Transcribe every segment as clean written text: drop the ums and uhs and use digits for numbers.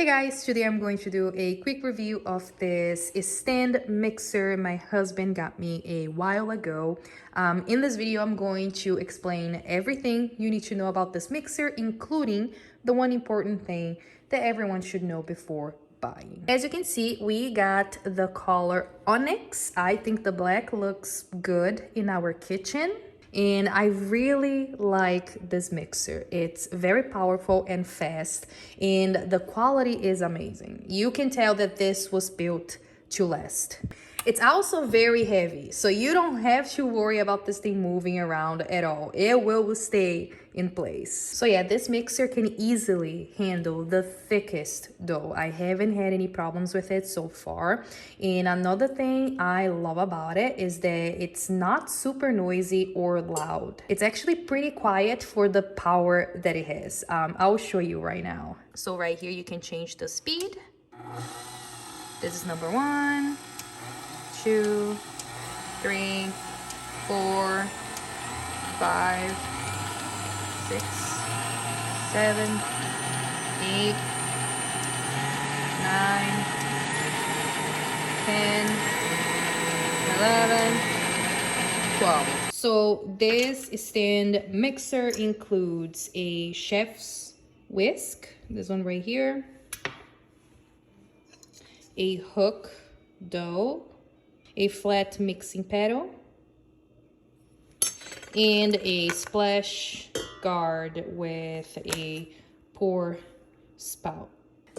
Hey guys, today I'm going to do a quick review of this stand mixer my husband got me a while ago. In this video, I'm going to explain everything you need to know about this mixer, including the one important thing that everyone should know before buying. As you can see, we got the color Onyx. I think the black looks good in our kitchen. And I really like this mixer. It's very powerful and fast, and the quality is amazing. You can tell that this was built to last. It's also very heavy, so you don't have to worry about this thing moving around at all. It will stay in place. So yeah, this mixer can easily handle the thickest dough. I haven't had any problems with it so far. And another thing I love about it is that it's not super noisy or loud. It's actually pretty quiet for the power that it has. I'll show you right now. So right here, you can change the speed. This is number 1, 2, 3, 4, 5, 6, 7, 8, 9, 10, 11, 12. So this stand mixer includes a chef's whisk, this one right here, a hook dough, a flat mixing paddle, and a splash guard with a pour spout.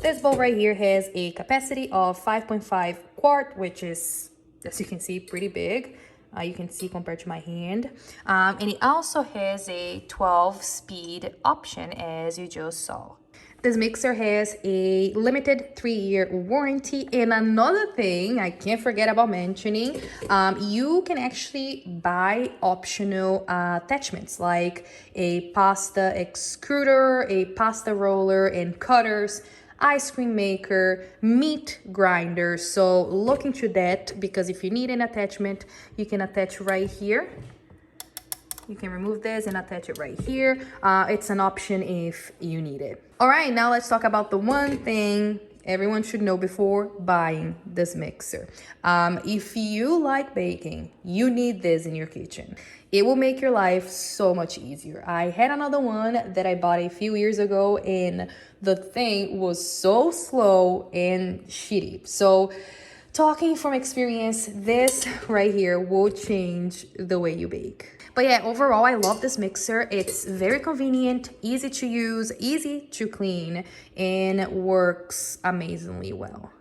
This bowl right here has a capacity of 5.5 quart, which is, as you can see, pretty big. You can see compared to my hand. And it also has a 12-speed option, as you just saw. This mixer has a limited 3-year warranty. And another thing I can't forget about mentioning, you can actually buy optional attachments like a pasta extruder, a pasta roller, and cutters, ice cream maker, meat grinder. So look into that, because if you need an attachment, you can attach right here. You can remove this and attach it right here. It's an option if you need it. All right, now let's talk about the one thing everyone should know before buying this mixer. If you like baking, you need this in your kitchen. It will make your life so much easier. I had another one that I bought a few years ago, and the thing was so slow and shitty. So talking from experience, this right here will change the way you bake. But yeah, overall, I love this mixer. It's very convenient, easy to use, easy to clean, and works amazingly well.